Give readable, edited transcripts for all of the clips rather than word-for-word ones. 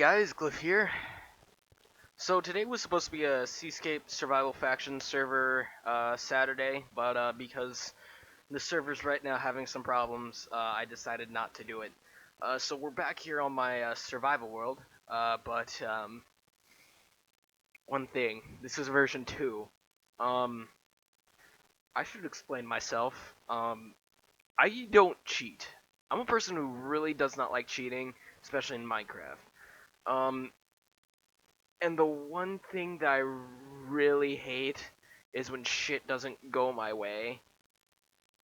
Guys, Gliff here. So today was supposed to be a Seascape Survival Faction server Saturday, but because the server's right now having some problems, I decided not to do it. So we're back here on my survival world, but one thing, this is version 2. I should explain myself. I don't cheat. I'm a person who really does not like cheating, especially in Minecraft. Um, And the one thing that I really hate is when shit doesn't go my way.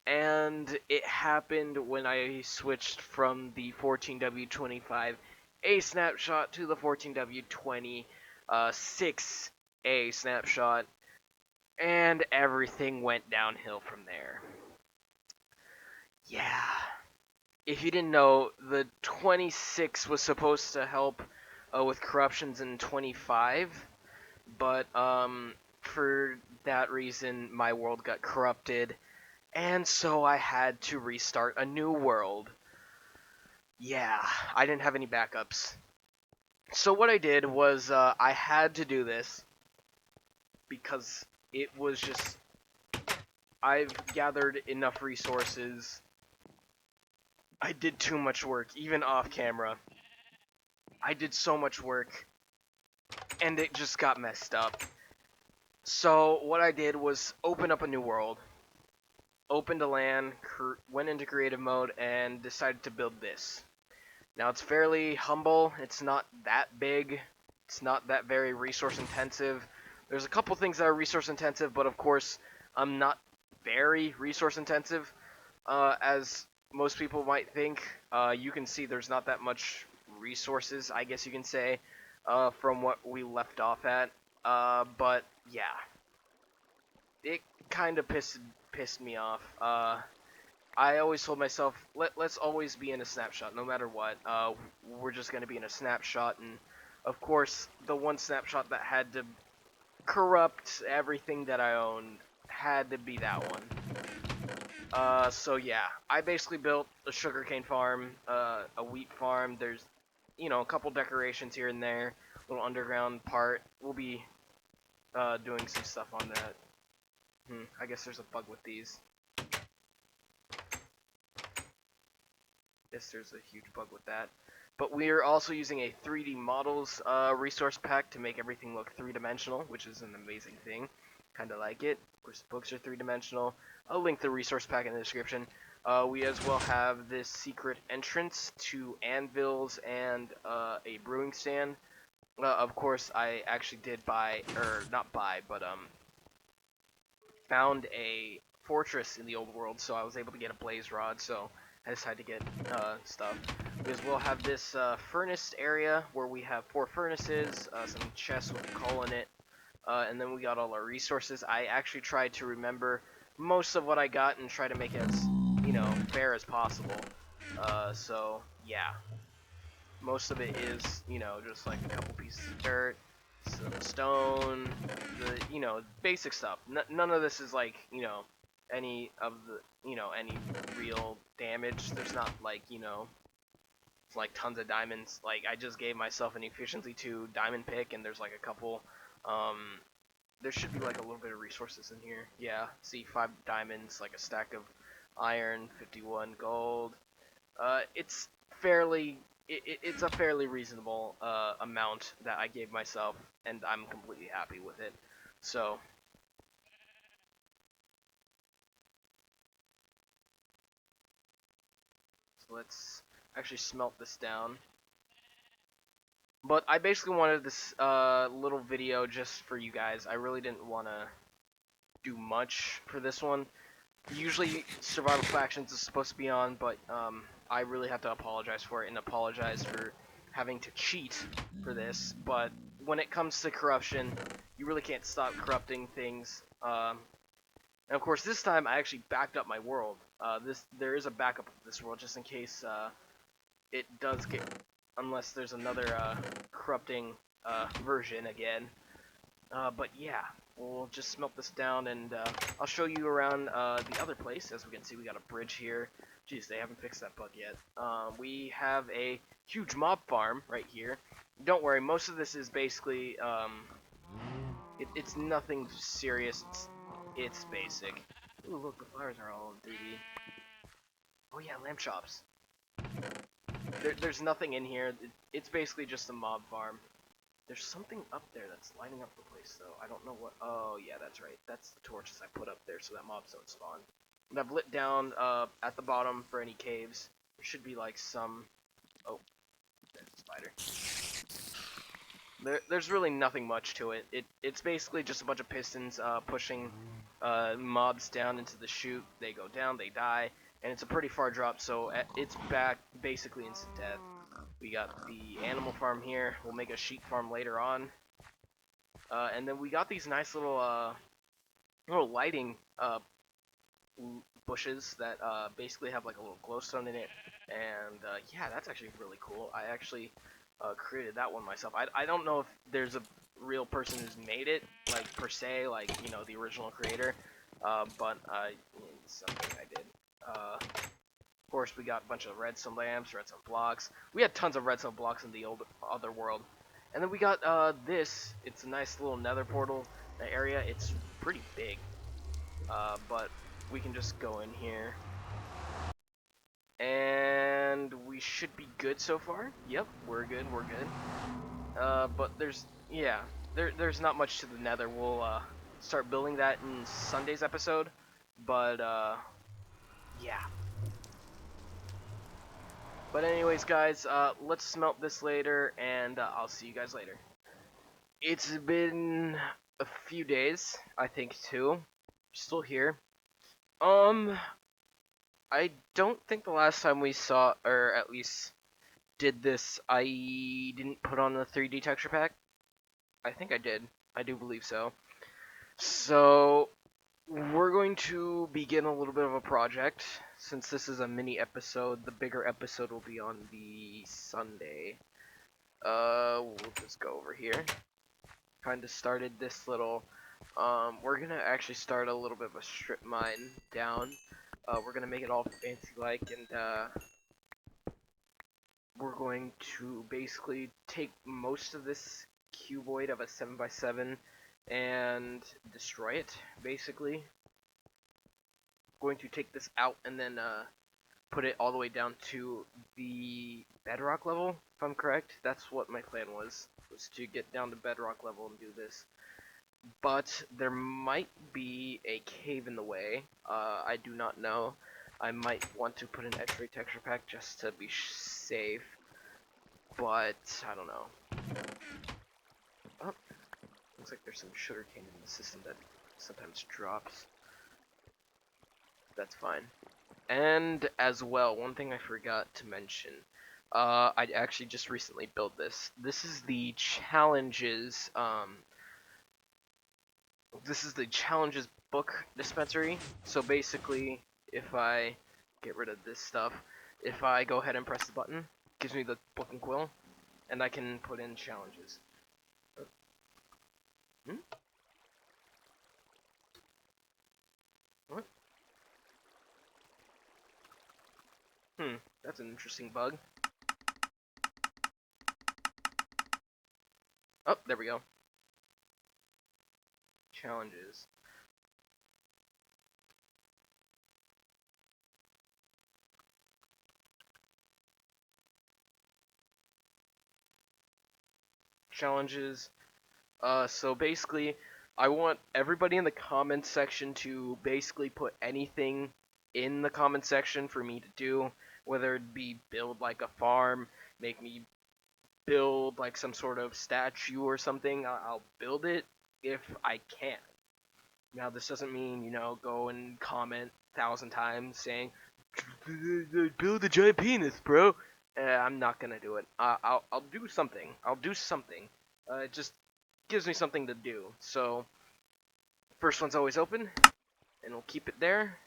And it happened when I switched from the 14W25 A snapshot to the 14W20 6A snapshot, and everything went downhill from there. Yeah. If you didn't know, the 26 was supposed to help with corruptions in 25, but for that reason my world got corrupted, and so I had to restart a new world. Yeah, I didn't have any backups. So what I did was I had to do this because it was just, I've gathered enough resources. I did too much work, even off camera. I did so much work, and it just got messed up. So what I did was open up a new world, opened a LAN, went into creative mode, and decided to build this. Now it's fairly humble, it's not that big, it's not that very resource intensive. There's a couple things that are resource intensive, but of course I'm not very resource intensive. As most people might think, you can see there's not that much resources, I guess you can say, from what we left off at. But yeah, it kind of pissed me off. I always told myself, let's always be in a snapshot, no matter what. We're just going to be in a snapshot, and of course, the one snapshot that had to corrupt everything that I owned had to be that one. So yeah, I basically built a sugarcane farm, a wheat farm. There's, a couple decorations here and there, little underground part. We'll be doing some stuff on that. I guess there's a bug with these. Yes, there's a huge bug with that. But we're also using a 3D models resource pack to make everything look three-dimensional, which is an amazing thing. Kind of like it. Of course, books are three-dimensional. I'll link the resource pack in the description. We as well have this secret entrance to anvils and a brewing stand. Of course, I actually did buy, or not buy, but found a fortress in the old world, so I was able to get a blaze rod, so I decided to get stuff. We as well have this furnace area where we have 4 furnaces, some chests with coal in it, and then we got all our resources. I actually tried to remember most of what I got and try to make it as, fair as possible. So, yeah. Most of it is, just like a couple pieces of dirt, some stone, basic stuff. None of this is like, any of the, any real damage. There's not like, like tons of diamonds. Like, I just gave myself an efficiency 2 diamond pick, and there's like a couple, there should be like a little bit of resources in here. Yeah, see, 5 diamonds, like a stack of iron, 51 gold. It's fairly, it's a fairly reasonable amount that I gave myself, and I'm completely happy with it. So let's actually smelt this down. But I basically wanted this little video just for you guys. I really didn't want to do much for this one. Usually Survival Factions is supposed to be on, but I really have to apologize for it and apologize for having to cheat for this. But when it comes to corruption, you really can't stop corrupting things. And of course, this time I actually backed up my world. There is a backup of this world just in case it does get, unless there's another corrupting version again. But yeah, we'll just smelt this down, and I'll show you around the other place. As we can see, we got a bridge here. Jeez, they haven't fixed that bug yet. We have a huge mob farm right here. Don't worry, most of this is basically, it's nothing serious. It's basic. Ooh, look, the flowers are all 3D. Oh yeah, lamb chops. There's nothing in here. It's basically just a mob farm. There's something up there that's lighting up the place, though. I don't know what. Oh yeah, that's right. That's the torches I put up there so that mobs don't spawn. And I've lit down at the bottom for any caves. There should be like some. Oh, there's a spider. There's really nothing much to it. It's basically just a bunch of pistons pushing mobs down into the chute. They go down, they die, and it's a pretty far drop, so it's back basically instant death. We got the animal farm here. We'll make a sheep farm later on. And then we got these nice little lighting bushes that basically have like a little glowstone in it. And yeah, that's actually really cool. I actually created that one myself. I don't know if there's a real person who's made it, like per se, like, you know, the original creator, but it's something I did. Of course, we got a bunch of redstone lamps, redstone blocks. We had tons of redstone blocks in the other world. And then we got this. It's a nice little nether portal area. It's pretty big, but we can just go in here. And we should be good so far. Yep, we're good, we're good. But yeah, there's not much to the nether. We'll start building that in Sunday's episode. But yeah. But anyways, guys, let's smelt this later, and I'll see you guys later. It's been a few days, I think, too. Still here. I don't think the last time we saw, or at least did this, I didn't put on the 3D texture pack. I think I did. I do believe so. So, we're going to begin a little bit of a project. Since this is a mini episode, the bigger episode will be on the Sunday. We'll just go over here. Kind of started this little, we're gonna actually start a little bit of a strip mine down. We're gonna make it all fancy-like, and, we're going to basically take most of this cuboid of a 7x7 and destroy it, basically. Going to take this out and then put it all the way down to the bedrock level, if I'm correct. That's what my plan was to get down to bedrock level and do this. But there might be a cave in the way. I do not know. I might want to put an X-ray texture pack just to be safe. But I don't know. Oh, looks like there's some sugarcane in the system that sometimes drops. That's fine. And as well, one thing I forgot to mention. I actually just recently built this. This is the challenges. This is the challenges book dispensary. So basically, if I get rid of this stuff, if I go ahead and press the button, it gives me the book and quill, and I can put in challenges. Hmm? What? That's an interesting bug. Oh, there we go. Challenges. Challenges. So basically, I want everybody in the comments section to basically put anything in the comment section for me to do, whether it be build like a farm, make me build like some sort of statue or something. I'll build it if I can. Now, this doesn't mean, you know, go and comment 1,000 times saying, build a giant penis, bro. I'm not gonna do it. I'll do something. I'll do something. It just gives me something to do. So, first one's always open, and we'll keep it there.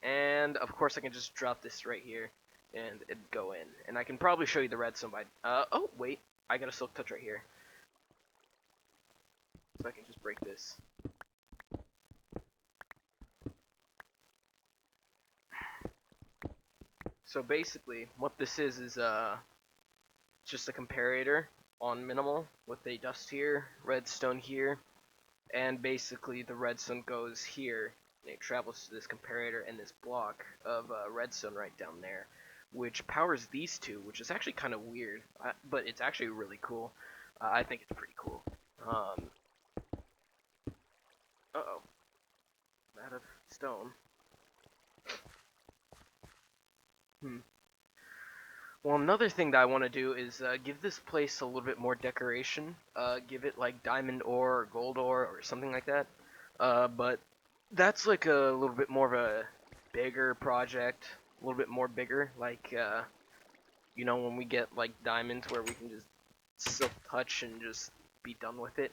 And, of course, I can just drop this right here, and it'd go in. And I can probably show you the redstone by... oh, wait. I got a silk touch right here. So I can just break this. So basically, what this is just a comparator on minimal with a dust here, redstone here, and basically the redstone goes here, and it travels to this comparator and this block of redstone right down there, which powers these two, which is actually kind of weird, but it's actually really cool. I think it's pretty cool. Uh-oh. Out of stone. Well, another thing that I want to do is give this place a little bit more decoration. Give it like diamond ore or gold ore or something like that. But that's like a little bit more of a bigger project, a little bit more bigger. Like, when we get like diamonds where we can just silk touch and just be done with it.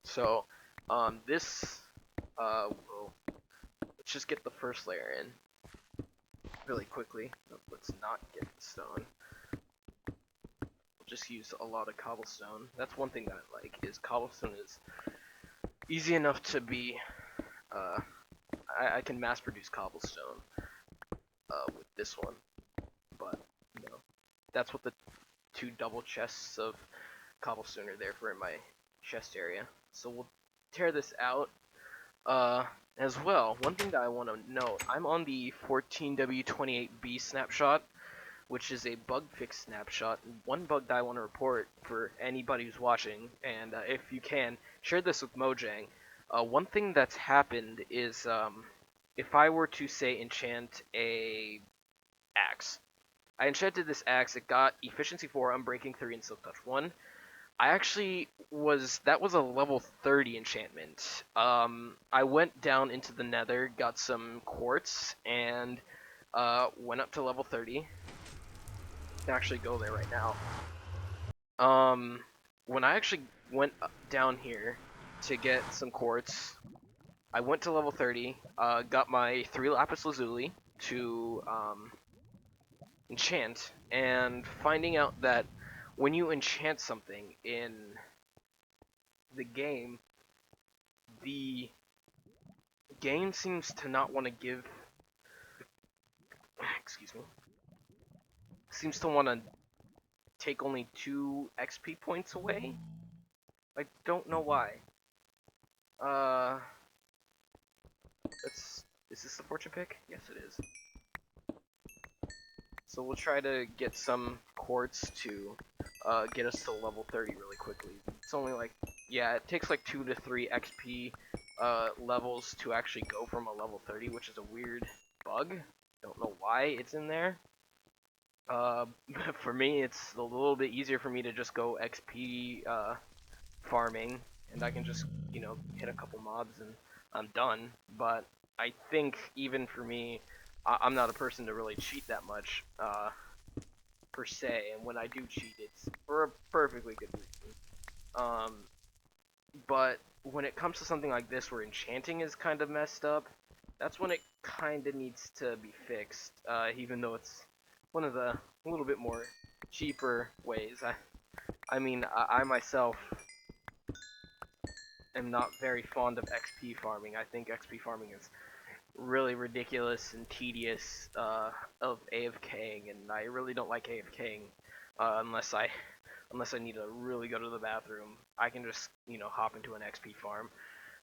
So, this, let's just get the first layer in really quickly. Let's not get the stone. Just use a lot of cobblestone. That's one thing that I like, is cobblestone is easy enough to be, I can mass produce cobblestone with this one, but, that's what the 2 double chests of cobblestone are there for in my chest area. So we'll tear this out. As well, one thing that I want to note, I'm on the 14W28B snapshot, which is a bug fix snapshot. One bug that I want to report for anybody who's watching, and if you can, share this with Mojang. One thing that's happened is, if I were to, say, enchant a axe. I enchanted this axe, it got efficiency 4, unbreaking 3, and silk touch 1. That was a level 30 enchantment. I went down into the nether, got some quartz, and went up to level 30. Can actually go there right now. When I actually went down here to get some quartz, I went to level 30, got my 3 lapis lazuli to enchant, and finding out that when you enchant something in the game seems to not want to give, excuse me, seems to want to take only 2 XP points away. I don't know why. Is this the fortune pick? Yes, it is. So we'll try to get some quartz to get us to level 30 really quickly. It's only like, yeah, it takes like 2 to 3 XP levels to actually go from a level 30, which is a weird bug. Don't know why it's in there. For me, it's a little bit easier for me to just go XP farming, and I can just, hit a couple mobs and I'm done. But I think even for me, I'm not a person to really cheat that much, per se, and when I do cheat, it's for a perfectly good reason. But when it comes to something like this where enchanting is kind of messed up, that's when it kind of needs to be fixed, even though it's one of the little bit more cheaper ways. I mean, I myself am not very fond of XP farming. I think XP farming is really ridiculous and tedious of AFKing, and I really don't like AFKing unless I need to really go to the bathroom. I can just hop into an XP farm.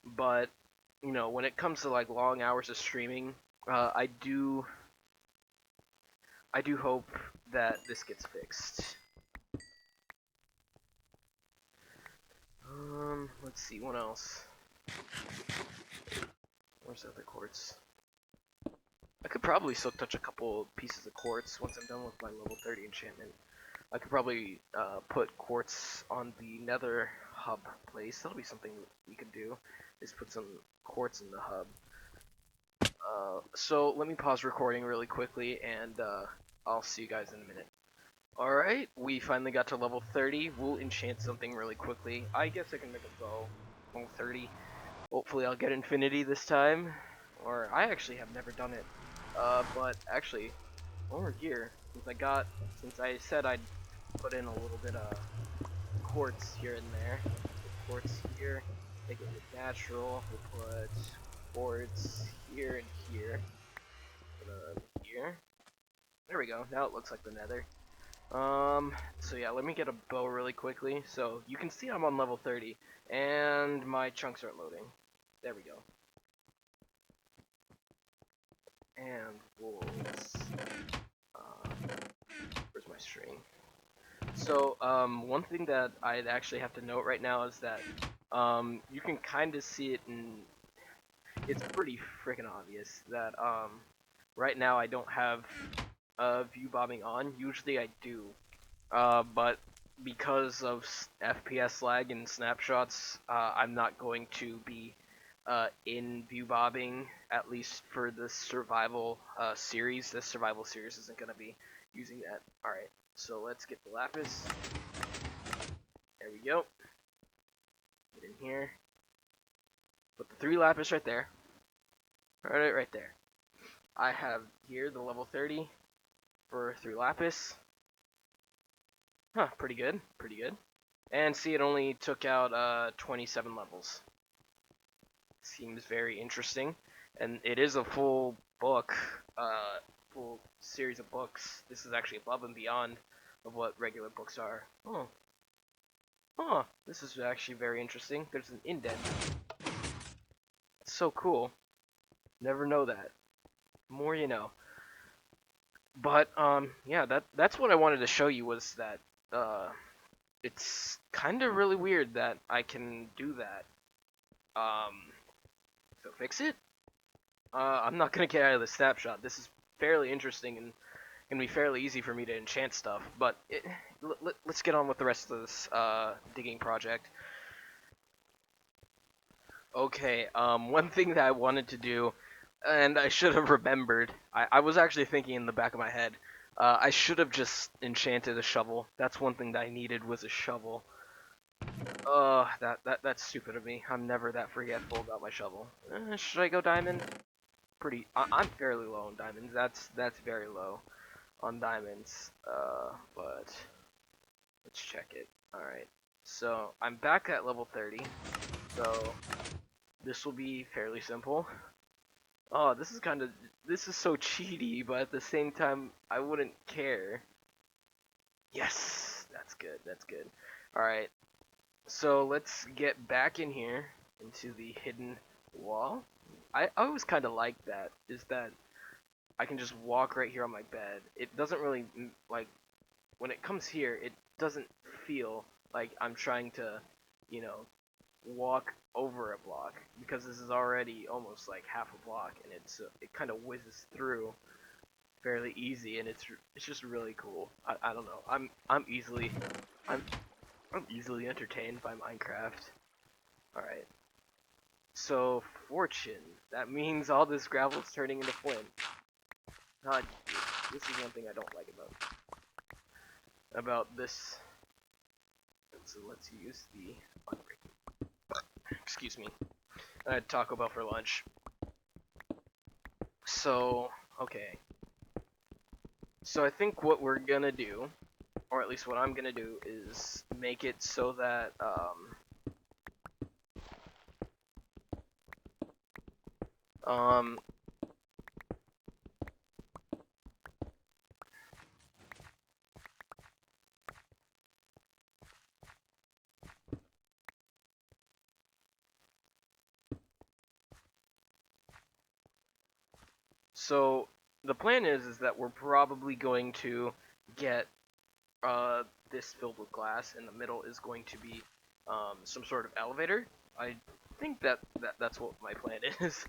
But when it comes to like long hours of streaming, I do hope that this gets fixed. Let's see, what else? Where's the other quartz? I could probably silk touch a couple pieces of quartz once I'm done with my level 30 enchantment. I could probably put quartz on the nether hub place. That'll be something we could do, is put some quartz in the hub. So let me pause recording really quickly, and I'll see you guys in a minute. Alright, we finally got to level 30. We'll enchant something really quickly. I guess I can make a bow. Level 30. Hopefully I'll get infinity this time. Or, I actually have never done it. But actually, over here, since I said I'd put in a little bit of quartz here and there. Put quartz here, make it look natural. We'll put quartz here and here. Here. There we go, now it looks like the nether. So yeah, let me get a bow really quickly. So you can see I'm on level 30, and my chunks aren't loading. There we go. And wolves. Uh, where's my string? So, one thing that I'd actually have to note right now is that, you can kind of see it, and it's pretty freaking obvious that, right now I don't have, view bombing on. Usually I do, but because of FPS lag and snapshots, I'm not going to be in view bobbing, at least for the survival series. The survival series isn't going to be using that. Alright, so let's get the lapis. There we go. Get in here. Put the 3 lapis right there. Right there. I have here the level 30 for 3 lapis. Huh, pretty good. Pretty good. And see, it only took out 27 levels. Seems very interesting, and it is a full book, full series of books. This is actually above and beyond of what regular books are. Oh, huh, this is actually very interesting. There's an indent. It's so cool. Never know that. More you know. But yeah, that's what I wanted to show you was that it's kind of really weird that I can do that. Um, so fix it. I'm not gonna get out of the snapshot. This is fairly interesting and gonna be fairly easy for me to enchant stuff. But let's get on with the rest of this digging project. Okay, one thing that I wanted to do, and I should have remembered. I was actually thinking in the back of my head. I should have just enchanted a shovel. That's one thing that I needed was a shovel. That's stupid of me. I'm never that forgetful about my shovel. Should I go diamond? I'm fairly low on diamonds. That's very low on diamonds. But let's check it. All right. So I'm back at level 30. So this will be fairly simple. Oh, this is so cheaty, but at the same time, I wouldn't care. Yes, that's good. That's good. All right. So let's get back in here into the hidden wall. I always kind of like that. Is that I can just walk right here on my bed. It doesn't really like when it comes here. It doesn't feel like I'm trying to, you know, walk over a block because this is already almost like half a block, and it kind of whizzes through fairly easy, and it's just really cool. I don't know. I'm I'm easily entertained by Minecraft. All right. So fortune. That means all this gravel's turning into flint. God, this is one thing I don't like about this. So let's use the excuse me. I had Taco Bell for lunch. So okay. So I think what we're gonna do, or at least what I'm gonna do, is make it so that um so the plan is that we're probably going to get this filled with glass, and the middle is going to be some sort of elevator. I think that's what my plan is.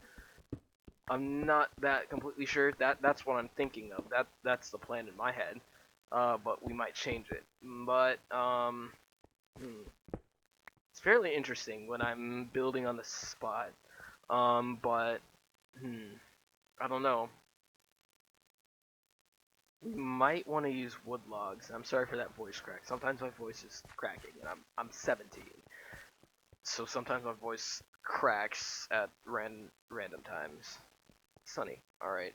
I'm not that completely sure. That's what I'm thinking of. That's the plan in my head. But we might change it. But it's fairly interesting when I'm building on the spot. But I don't know. We might want to use wood logs. I'm sorry for that voice crack. Sometimes my voice is cracking, and I'm 17, so sometimes my voice cracks at random times. Sunny. All right.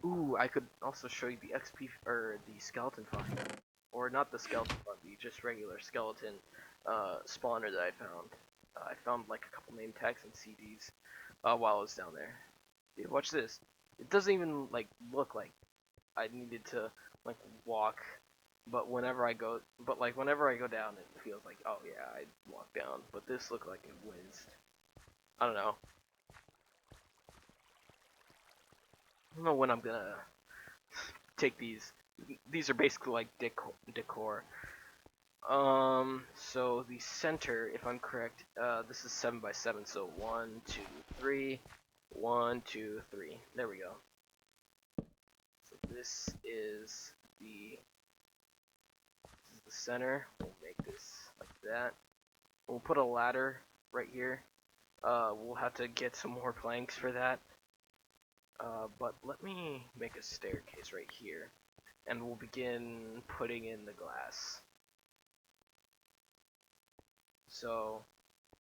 Ooh, I could also show you the XP or the skeleton farm, or not the skeleton farm, the just regular skeleton spawner that I found. I found like a couple name tags and CDs while I was down there. Dude, watch this. It doesn't even like look like I needed to like walk. But whenever I go down, it feels like, oh yeah, I walked down. But this looked like it whizzed. I don't know. I don't know when I'm gonna take these. These are basically like decor. So the center, if I'm correct, this is 7 by 7. So 1, 2, 3, 1, 2, 3. There we go. So this is the center. We'll make this like that. We'll put a ladder right here. We'll have to get some more planks for that. But let me make a staircase right here, and we'll begin putting in the glass. So,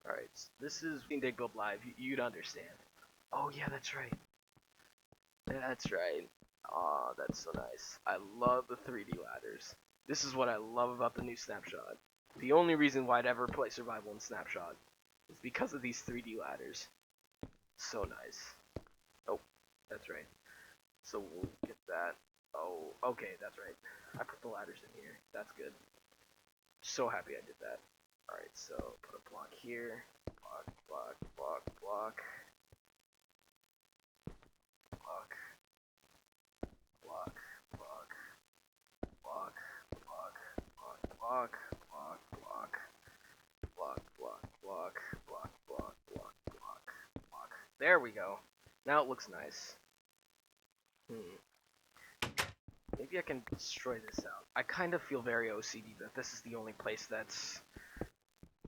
alright, this is Dig Build Live, you'd understand. Oh yeah, that's right. That's right. Aw, that's so nice. I love the 3D ladders. This is what I love about the new Snapshot. The only reason why I'd ever play Survival in Snapshot is because of these 3D ladders. So nice. Oh, that's right. So we'll get that. Oh, okay, that's right. I put the ladders in here. That's good. So happy I did that. Alright, so put a block here. Block, block, block, block. Block. Block, block, block, block, block, block, block, block, block, block, block, block, block, block, block, block. There we go. Now it looks nice. Maybe I can destroy this out. I kind of feel very OCD that this is the only place that's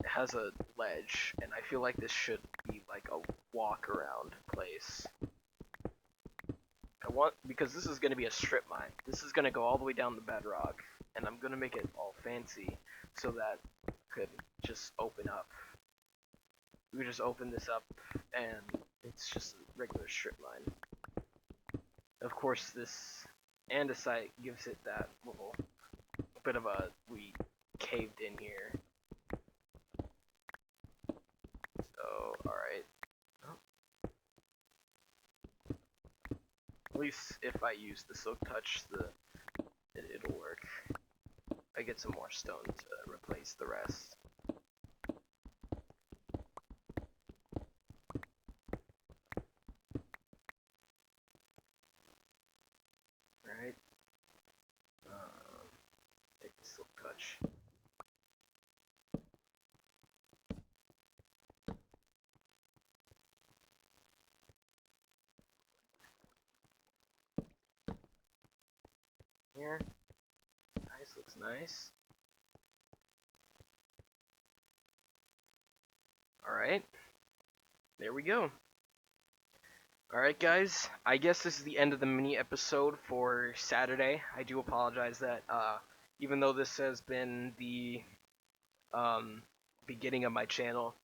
has a ledge, and I feel like this should be like a walk around place. Because this is going to be a strip mine. This is going to go all the way down the bedrock, and I'm going to make it all fancy so that it could just open up. We could just open this up, and it's just a regular strip mine. Of course, this andesite gives it that little bit of a, we caved in here. So, alright. At least if I use the Silk Touch, it'll work. I get some more stone to replace the rest. Alright. Take the Silk Touch. Here. Nice, looks nice. Alright. There we go. Alright guys, I guess this is the end of the mini episode for Saturday. I do apologize that, even though this has been the, beginning of my channel,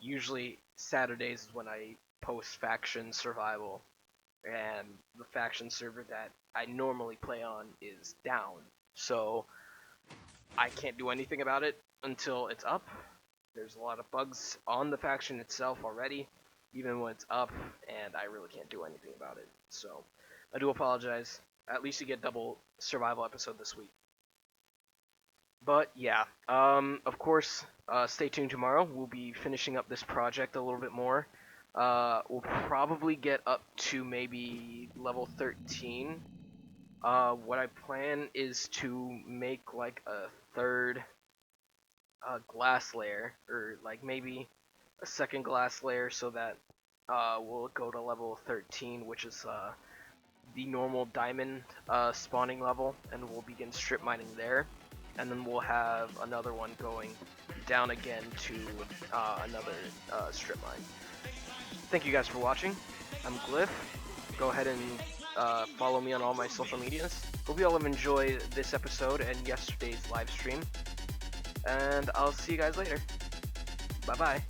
usually Saturdays is when I post Faction Survival, and the Faction server that I normally play on is down, so I can't do anything about it until it's up. There's a lot of bugs on the faction itself already, even when it's up, and I really can't do anything about it. So, I do apologize. At least you get double survival episode this week. But yeah, of course, stay tuned tomorrow. We'll be finishing up this project a little bit more. We'll probably get up to maybe level 13. What I plan is to make like a third glass layer, or like maybe a second glass layer, so that we'll go to level 13, which is the normal diamond spawning level, and we'll begin strip mining there, and then we'll have another one going down again to another strip mine. Thank you guys for watching. I'm Gliff. Go ahead and follow me on all my social medias. Hope you all have enjoyed this episode and yesterday's live stream, and I'll see you guys later. Bye bye.